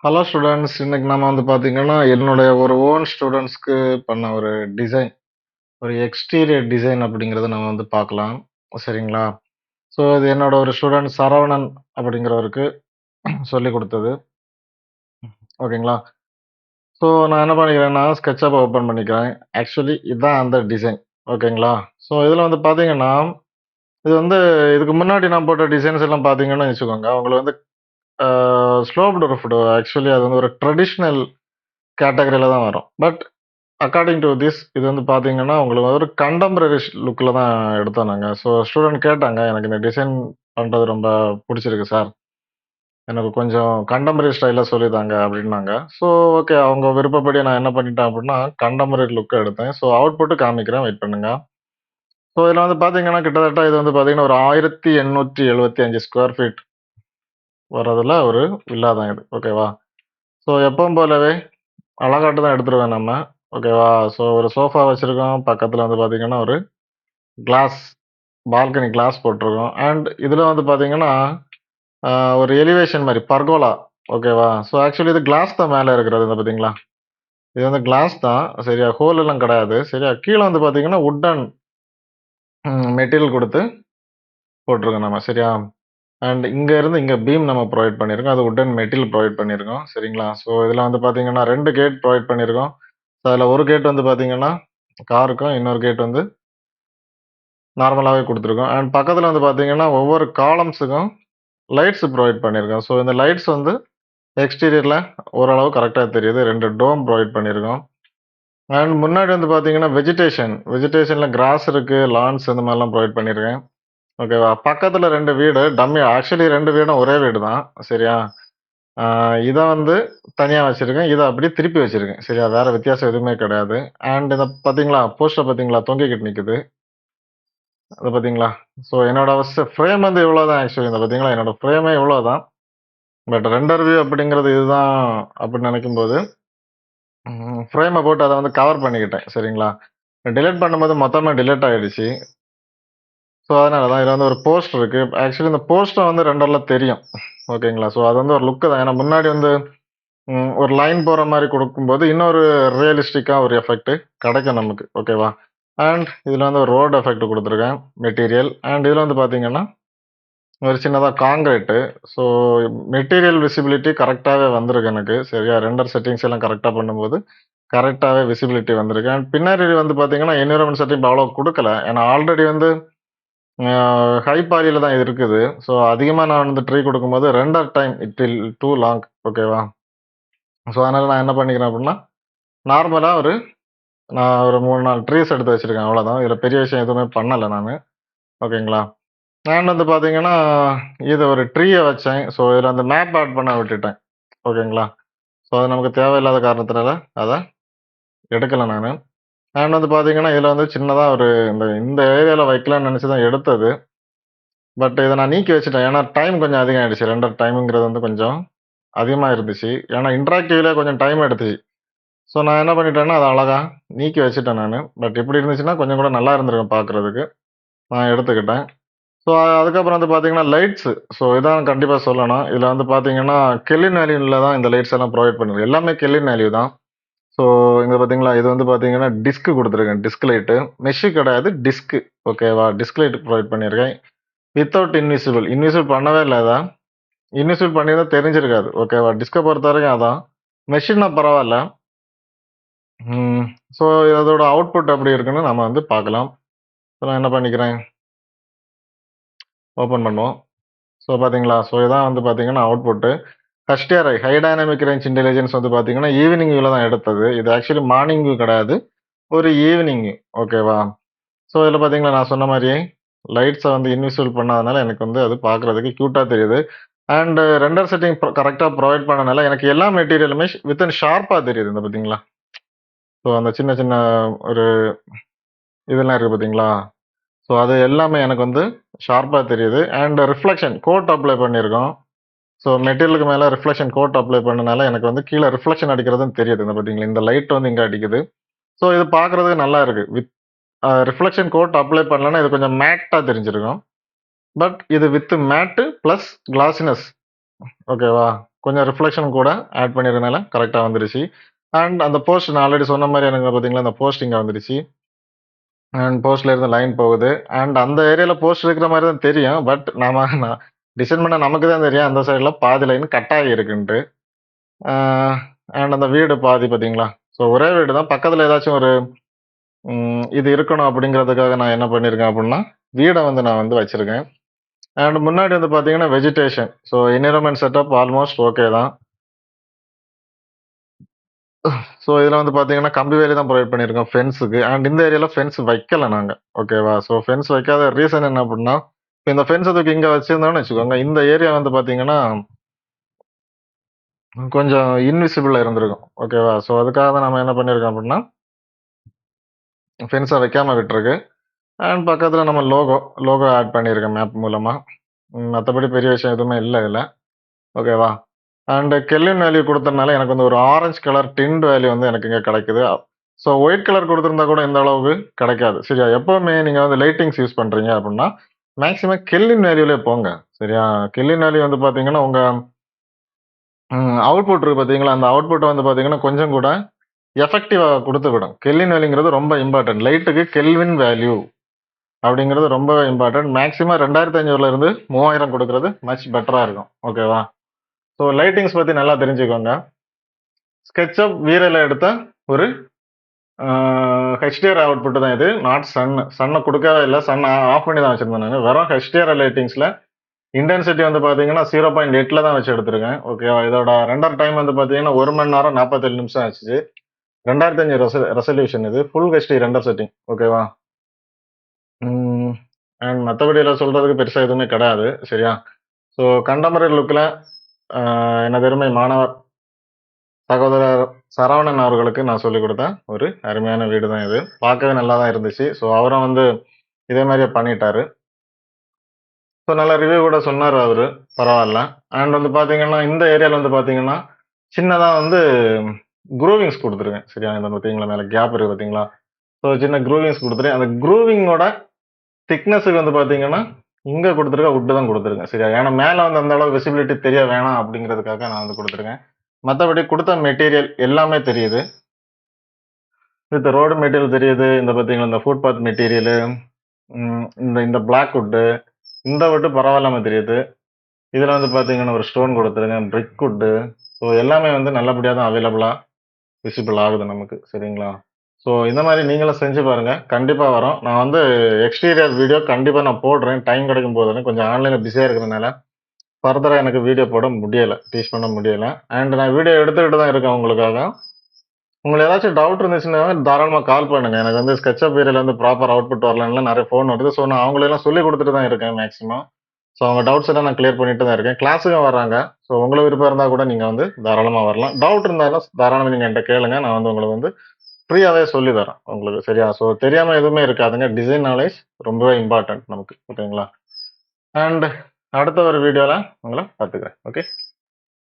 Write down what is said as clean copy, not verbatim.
Hello students. இன்னைக்கு நம்ம வந்து பார்த்தீங்கன்னா, என்னுடைய ஒரு ஓன் ஸ்டூடண்ட்ஸ்க்கு பண்ண ஒரு டிசைன், ஒரு எக்ஸ்டீரியர் டிசைன் அப்படிங்கிறத நம்ம வந்து பார்க்கலாம். சரிங்களா? ஸோ இது என்னோட ஒரு ஸ்டூடண்ட் சரவணன் அப்படிங்கிறவருக்கு சொல்லிக் குடுத்தது. ஓகேங்களா? ஸோ நான் என்ன பண்ணிக்கிறேன்னா, Sketchup ஓப்பன் பண்ணிக்கிறேன். ஆக்சுவலி இதான் அந்த டிசைன். ஓகேங்களா? ஸோ இதில வந்து பார்த்தீங்கன்னா, இது வந்து இதுக்கு முன்னாடி நான் போட்ட டிசைன்ஸ் எல்லாம் பார்த்தீங்கன்னு வச்சுக்கோங்க, உங்களுக்கு வந்து ஆ ஸ்லோப்டு ரூஃப்டு ஆக்சுவலி அது வந்து ஒரு ட்ரெடிஷனல் கேட்டகரில தான் வரும். பட் அக்கார்டிங் டூ திஸ் இது வந்து பார்த்தீங்கன்னா, உங்களுக்கு ஒரு கண்டெம்பரரி லுக்ல தான் எடுத்தோம் நாங்க. ஸோ ஸ்டூடண்ட் கேட்டாங்க, "எனக்கு இந்த டிசைன் பண்றது ரொம்ப புடிச்சிருக்கு சார். எனக்கு கொஞ்சம் கண்டெம்பரரி ஸ்டைல்ல சொல்லி தாங்க" அப்படின்னாங்க. ஸோ ஓகே, அவங்க விருப்பப்படி நான் என்ன பண்ணிட்டேன் அப்படின்னா, கண்டெம்பரரி லுக் எடுத்தேன். ஸோ அவுட்புட் காமிக்கிறேன், வெயிட் பண்ணுங்க. ஸோ இதில வந்து பார்த்தீங்கன்னா, கிட்டத்தட்ட இது வந்து பார்த்தீங்கன்னா, ஒரு 1875 ஸ்கொயர் ஃபீட் வரதுல ஒரு வில்லா தான் இது. ஓகேவா? ஸோ எப்பவும் போலவே அழகாட்டு தான் எடுத்துருவேன் நம்ம. ஓகேவா? ஸோ ஒரு சோஃபா வச்சிருக்கோம். பக்கத்துல வந்து பார்த்தீங்கன்னா, ஒரு கிளாஸ் பால்கனி கிளாஸ் போட்டிருக்கோம். அண்ட் இதுல வந்து பார்த்தீங்கன்னா, அ ஒரு எலிவேஷன் மாரி பர்கோலா. ஓகேவா? ஸோ ஆக்சுவலி இது கிளாஸ் தான் மேல இருக்கிறது இந்த பார்த்தீங்களா? இது வந்து கிளாஸ் தான். சரியா? ஹோல் எல்லாம் கிடையாது. சரியா? கீழ வந்து பார்த்தீங்கன்னா, வுட்டன் மெட்டீரியல் குடுத்து போட்டிருக்கோம் நம்ம. சரியா? அண்ட் இங்க இருந்து இங்க பீம் நம்ம புரொவைட் பண்ணியிருக்கோம். அது வுட்டன் மெட்டீரியல் புரொவைட் பண்ணியிருக்கோம். சரிங்களா? ஸோ இதுல வந்து பார்த்தீங்கன்னா, 2 கேட் புரொவைட் பண்ணியிருக்கோம். ஸோ அதுல ஒரு கேட் வந்து பார்த்தீங்கன்னா, காருக்கும், இன்னொரு கேட் வந்து நார்மலாவே குடுத்துருக்கோம். அண்ட் பக்கத்துல வந்து பார்த்தீங்கன்னா, ஒவ்வொரு காலம்ஸுக்கும் லைட்ஸ் புரொவைட் பண்ணியிருக்கோம். ஸோ இந்த லைட்ஸ் வந்து எக்ஸ்டீரியர்ல ஓரளவு கரெக்ட்டா தெரியுது. 2 டோம் புரொவைட் பண்ணியிருக்கோம். அண்ட் முன்னாடி வந்து பார்த்தீங்கன்னா, வெஜிடேஷன்ல கிராஸ் இருக்கு, லான்ஸ் இந்த மாரிலாம் புரொவைட் பண்ணியிருக்கேன். ஓகேவா? பக்கத்துல 2 வீடு டம்மி ஆக்சுவலி 2 வீடும் ஒரே வீடு தான். சரியா? ஆ இத வந்து தனியா வச்சிருக்கேன். இத அப்படியே திருப்பி வச்சிருக்கேன். சரியா? வேற வித்தியாசம் எதுவுமே கிடையாது. அண்ட் இத பார்த்தீங்களா? போஸ்டர் பார்த்தீங்களா? தொங்கிக்கிட்டு நிக்குது. அத பார்த்தீங்களா? ஸோ என்னோட ஃப்ரேம் வந்து இவ்வளோ தான் ஆக்சுவலி. இத பார்த்தீங்களா? என்னோட ஃப்ரேமே இவ்வளோ தான். பட் ரெண்டர் வியூ அப்படிங்கிறது இதுதான் அப்படின்னு நினைக்கும்போது, ஃப்ரேம போட்டு அத வந்து கவர் பண்ணிக்கிட்டேன். சரிங்களா? டிலீட் பண்ணும்போது மொத்தமா டிலீட் ஆயிடுச்சு. ஸோ அதனால தான் இதுல வந்து ஒரு போஸ்டர் இருக்கு. ஆக்சுவலி இந்த போஸ்டர் வந்து ரெண்டர்ல தெரியும். ஓகேங்களா? ஸோ அது வந்து ஒரு லுக் தான். ஏன்னா முன்னாடி வந்து ஒரு லைன் போற மாரி குடுக்கும்போது, இன்னொரு ரியலிஸ்டிக்கா ஒரு எஃபெக்ட் கிடைக்கும் நமக்கு. ஓகேவா? அண்ட் இதுல வந்து ஒரு ரோட் எஃபெக்ட் குடுத்துருக்கேன். மெட்டீரியல். அண்ட் இதுல வந்து பார்த்தீங்கன்னா, ஒரு சின்னதா கான்கிரீட்டு. ஸோ மெட்டீரியல் விசிபிலிட்டி கரெக்ட்டாவே வந்திருக்கு எனக்கு. சரியா? ரெண்டர் செட்டிங்ஸ் எல்லாம் கரெக்ட்டா பண்ணும்போது, கரெக்ட்டாவே விசிபிலிட்டி வந்திருக்கு. அண்ட் பின்னாடி வந்து பார்த்தீங்கன்னா, என்வைரன்மென்ட் செட்டிங் அவ்வளோ குடுக்கல. ஏன்னா ஆல்ரெடி வந்து அ ஹை பாலில தான் இது இருக்குது. ஸோ அதிகமா நான் வந்து ட்ரீ குடுக்கும்போது render time it will too long. ஓகேவா? ஸோ அதனால நான் என்ன பண்ணிக்கிறேன் அப்படின்னா, நார்மலா நான் ஒரு 3, 4 ட்ரீஸ் எடுத்து வச்சிருக்கேன் அவ்வளோதான். இதுல பெரிய விஷயம் எதுவுமே பண்ணல நானு. ஓகேங்களா? நான் வந்து பார்த்தீங்கன்னா, இது ஒரு ட்ரீய வச்சேன். ஸோ இதுல அந்த மேப் ஆட் பண்ண விட்டுட்டேன். ஓகேங்களா? ஸோ அது நமக்கு தேவையில்லாத காரணத்தினால அத எடுக்கல நானு. அண்ட் வந்து பார்த்தீங்கன்னா, இதுல வந்து சின்னதா ஒரு இந்த இந்த ஏரியால வைக்கலாம்னு நெனச்சு தான் எடுத்தது. பட் இத நான் நீக்கி வச்சுட்டேன். ஏன்னா டைம் கொஞ்சம் அதிகம் ஆயிடுச்சு. ரெண்டர் டைம்ங்கிறது வந்து கொஞ்சம் அதிகமா இருந்துச்சு. ஏன்னா இன்டராக்டிவ்லயே கொஞ்சம் டைம் எடுத்துச்சு. ஸோ நான் என்ன பண்ணிட்டேன்னா, அத அழகா நீக்கி வச்சுட்டேன் நானு. பட் இப்படி இருந்துச்சுன்னா, கொஞ்சம் கூட நல்லா இருந்திருக்கும் பார்க்கறதுக்கு. நான் எடுத்துக்கிட்டேன். ஸோ அதுக்கப்புறம் வந்து பார்த்தீங்கன்னா, லைட்ஸு. ஸோ இதான் கண்டிப்பா சொல்லணும். இதுல வந்து பார்த்தீங்கன்னா, கெல்வின் வேல்யூல தான் இந்த லைட்ஸ் எல்லாம் புரொவைட் பண்ணிருக்கு. எல்லாமே கெல்வின் வேல்யூ தான். ஸோ இங்க பார்த்தீங்களா, இது வந்து பார்த்தீங்கன்னா, டிஸ்க் குடுத்துருக்கேன். Disk light. மெஷ் கிடையாது, டிஸ்க். ஓகேவா? டிஸ்க் லைட் புரொவைட் பண்ணியிருக்கேன். Without invisible. இன்விசிபிள் பண்ணவே இல்ல இத. இன்விசிபிள் பண்ணியிருந்தா தெரிஞ்சிருக்காது. ஓகேவா? டிஸ்க்க பொறுத்தவரைக்கும் அதான். மெஷ்னா பரவால்ல. ம். ஸோ அதோட அவுட்புட் எப்படி இருக்குன்னு நம்ம வந்து பார்க்கலாம். ஸோ நான் என்ன பண்ணிக்கிறேன், ஓப்பன் பண்ணுவோம். ஸோ பார்த்தீங்களா? ஸோ இதான் வந்து பார்த்தீங்கன்னா output. HDRI high dynamic range intelligence வந்து பார்த்தீங்கன்னா, ஈவினிங் வியூல தான் எடுத்தது. இது ஆக்சுவலி மார்னிங் வியூ கிடையாது. ஒரு ஈவினிங் வியூ. ஓகேவா? ஸோ இதில பார்த்தீங்களா, நான் சொன்ன மாரியே லைட்ஸ வந்து இன்விசிபிள் பண்ணாதனால எனக்கு வந்து அது பார்க்கறதுக்கு கியூட்டா தெரியுது. அண்ட் ரெண்டர் செட்டிங் கரெக்ட்டா புரொவைட் பண்ணனால எனக்கு எல்லா மெட்டீரியலுமே வித்தின் ஷார்ப்பா தெரியுது. இந்த பார்த்தீங்களா? ஸோ அந்த சின்ன சின்ன ஒரு இதெல்லாம் இருக்கு பார்த்தீங்களா? ஸோ அது எல்லாமே எனக்கு வந்து ஷார்ப்பா தெரியுது. அண்ட் ரிஃப்ளெக்ஷன் கோட் அப்ளை பண்ணியிருக்கோம். ஸோ மெட்டீரியலுக்கு மேல ரிஃப்ளெக்ஷன் கோட் அப்ளை பண்ணனால எனக்கு வந்து கீழ ரிஃப்ளெக்ஷன் அடிக்கிறதும் தெரியுது. இந்த பார்த்தீங்களா? இந்த லைட் வந்து இங்க அடிக்குது. ஸோ இது பார்க்கறதுக்கு நல்லா இருக்கு. ரிஃப்ளெக்ஷன் கோட் அப்ளை பண்ணலன்னா இது கொஞ்சம் மேட்டா தெரிஞ்சிருக்கும். பட் இது வித் மேட் பிளஸ் கிளாஸினஸ். ஓகேவா? கொஞ்சம் ரிஃப்ளெக்ஷன் கூட ஆட் பண்ணியிருக்கனால கரெக்ட்டா வந்துருச்சு. அண்ட் அந்த போஸ்ட் நான் ஆல்ரெடி சொன்ன மாரி எனக்கு பார்த்தீங்களா, அந்த போஸ்ட் இங்க வந்துருச்சு. அண்ட் போஸ்ட்ல இருந்து லைன் போகுது. அண்ட் அந்த ஏரியால போஸ்ட் இருக்கிற மாரி தான் தெரியும். பட் நான் டிசைன் பண்ண நமக்கு தான் தெரியும். அந்த சைடுல பாதி லைன் கட் ஆகியிருக்குன்ட்டு. ஆ அண்ட் அந்த வீடு பாதி பார்த்தீங்களா? ஸோ ஒரே வீடு தான். பக்கத்துல ஏதாச்சும் ஒரு இது இருக்கணும் அப்படிங்கிறதுக்காக நான் என்ன பண்ணியிருக்கேன் அப்படின்னா, வீட வந்து நான் வந்து வச்சிருக்கேன். அண்ட் முன்னாடி வந்து பார்த்தீங்கன்னா, vegetation. So environment setup almost okay தான். ஸோ இதுல வந்து பார்த்தீங்கன்னா, கம்பி வேலி தான் புரொவைட் பண்ணியிருக்கோம் ஃபென்ஸுக்கு. அண்ட் இந்த ஏரியால ஃபென்ஸ் வைக்கல நாங்க. ஓகேவா? ஸோ ஃபென்ஸ் வைக்காத ரீசன் என்ன அப்படின்னா, இப்ப இந்த ஃபென்ஸ தூக்கி இங்க வச்சிருந்தோம்னு வச்சுக்கோங்க, இந்த ஏரியா வந்து பார்த்தீங்கன்னா, கொஞ்சம் இன்விசிபிளா இருந்திருக்கும். ஓகேவா? ஸோ அதுக்காக தான் நம்ம என்ன பண்ணியிருக்கோம் அப்படின்னா, ஃபென்ஸ வைக்காம விட்டுருக்கு. அண்ட் பக்கத்துல நம்ம லோகோ ஆட் பண்ணியிருக்கேன் மேப் மூலமா. மத்தபடி பெரிய விஷயம் எதுவுமே இல்ல இதுல. ஓகேவா? அண்ட் கெல்வின் வேல்யூ குடுத்ததுனால எனக்கு வந்து ஒரு ஆரஞ்ச் கலர் டின்ட் வேல்யூ வந்து எனக்கு இங்க கிடைக்குது. ஸோ ஒயிட் கலர் குடுத்திருந்தா கூட இந்த அளவுக்கு கிடைக்காது. சரியா? எப்பவுமே நீங்க வந்து லைட்டிங்ஸ் யூஸ் பண்றீங்க அப்படின்னா, மேக்ஸிமம் கெல்வின் வேல்யூலயே போங்க. சரியா? கெல்வின் வேல்யூ வந்து பார்த்தீங்கன்னா, உங்க அவுட்புட் இருக்கு பார்த்தீங்களா? அந்த அவுட்புட் வந்து பார்த்தீங்கன்னா, கொஞ்சம் கூட எஃபெக்டிவா குடுத்து விடும். கெல்வின் வேல்யூங்கிறது ரொம்ப இம்பார்ட்டன்ட். லைட்டுக்கு கெல்வின் வேல்யூ அப்படிங்கிறது ரொம்பவே இம்பார்ட்டன்ட். மேக்ஸிமம் 2500ல இருந்து 3000 குடுக்குறது மச் பெட்டரா இருக்கும். ஓகேவா? ஸோ லைட்டிங்ஸ் பத்தி நல்லா தெரிஞ்சுக்கோங்க. SketchUp Vrayல எடுத்த ஒரு HDR அவுட்புட் தான் இது. Not Sun. சன்ன குடுக்கவே இல்ல. சன் ஆஃப் பண்ணி தான் வச்சிருந்தேன் நானு. வெறும் HDR லைட்டிங்ஸ்ல இன்டென்சிட்டி வந்து பார்த்தீங்கன்னா 0.8ல தான் வச்சு எடுத்திருக்கேன். ஓகேவா? இதோட ரெண்டர் டைம் வந்து பார்த்தீங்கன்னா 1 மணி நேரம் 47 நிமிஷம் ஆச்சு. 2500 ரெசல்யூஷன் இது. Full HD render setting. ஓகேவா? ம். அண்ட் மத்தபடி எல்லாம் சொல்றதுக்கு பெருசா எதுவுமே கிடையாது. சரியா? ஸோ கண்டெம்பரரி லுக்ல அ எனது அருமை மாணவர் சகோதரர் சரவணன் அவர்களுக்கு நான் சொல்லிக் குடுத்த ஒரு அருமையான வீடு தான் இது. பார்க்கவே நல்லா தான் இருந்துச்சு. ஸோ அவரும் வந்து இதே மாரியே பண்ணிட்டாரு. ஸோ நல்ல ரிவ்யூ கூட சொன்னாரு அவரு. பரவால்ல. அண்ட் வந்து பார்த்தீங்கன்னா, இந்த ஏரியால வந்து பார்த்தீங்கன்னா, சின்னதா வந்து க்ரூவிங்ஸ் குடுத்துருக்கேன். சரியா? இந்த பார்த்தீங்களா மேல கேப் இருக்கு பார்த்தீங்களா? ஸோ சின்ன க்ரூவிங்ஸ் குடுத்துருக்கேன். அந்த க்ரூவிங்கோட திக்னஸ்க்கு வந்து பார்த்தீங்கன்னா, இங்க குடுத்துருக்க வுட் தான் குடுத்துருக்கேன். சரியா? ஏன்னா மேல வந்து அந்த அளவு விசிபிலிட்டி தெரிய வேணாம் அப்படிங்கிறதுக்காக நான் வந்து குடுத்துருக்கேன். மத்தபடி குடுத்த மெட்டீரியல் எல்லாமே தெரியுது. வித் ரோடு மெட்டீரியல் தெரியுது. இந்த பார்த்தீங்களா, இந்த ஃபுட்பாத் மெட்டீரியலு, இந்த இந்த பிளாக் வுட்டு, இந்த வுட்டு பரவாயில்லாம தெரியுது. இதுல வந்து பார்த்தீங்கன்னா, ஒரு ஸ்டோன் குடுத்துருக்கேன். பிரிக் வுட்டு. ஸோ எல்லாமே வந்து நல்லபடியா தான் அவைலபிளா விசிபிள் ஆகுது நமக்கு. சரிங்களா? ஸோ இந்த மாரி நீங்களும் செஞ்சு பாருங்க. கண்டிப்பா வரும். நான் வந்து எக்ஸ்டீரியர் வீடியோ கண்டிப்பா நான் போடுறேன். டைம் கிடைக்கும் போது. கொஞ்சம் ஆன்லைன்ல பிஸியா இருக்கிறதுனால, ஃபர்தரா எனக்கு வீடியோ போட முடியல. டீச் பண்ண முடியல. அண்ட் நான் வீடியோ எடுத்துக்கிட்டு தான் இருக்கேன் உங்களுக்காக. உங்களுக்கு ஏதாச்சும் டவுட் இருந்துச்சுன்னா, தாராளமா கால் பண்ணுங்க. எனக்கு வந்து SketchUp Vrayல வந்து ப்ராப்பர் அவுட்புட் வரலன்னுலாம் நெறைய ஃபோன் வருது. ஸோ நான் அவங்களெல்லாம் சொல்லிக் குடுத்துட்டு தான் இருக்கேன் மேக்ஸிமம். ஸோ அவங்க டவுட்ஸ் எல்லாம் நான் கிளியர் பண்ணிட்டு தான் இருக்கேன். கிளாஸுக்கும் வர்றாங்க. ஸோ உங்களுக்கு விருப்பம் இருந்தா கூட நீங்க வந்து தாராளமா வரலாம். டவுட் இருந்தாலும் தாராளமா நீங்க என்ட்ட கேளுங்க. நான் வந்து உங்களுக்கு வந்து ஃப்ரீயாவே சொல்லி தரேன் உங்களுக்கு. சரியா? ஸோ தெரியாம எதுவுமே இருக்காதுங்க. டிசைன் நாலேட்ஜ் ரொம்பவே இம்பார்ட்டன்ட் நமக்கு. ஓகேங்களா? அண்ட் அடுத்த ஒரு வீடியோல உங்கள பாத்துக்கிறேன். ஓகே.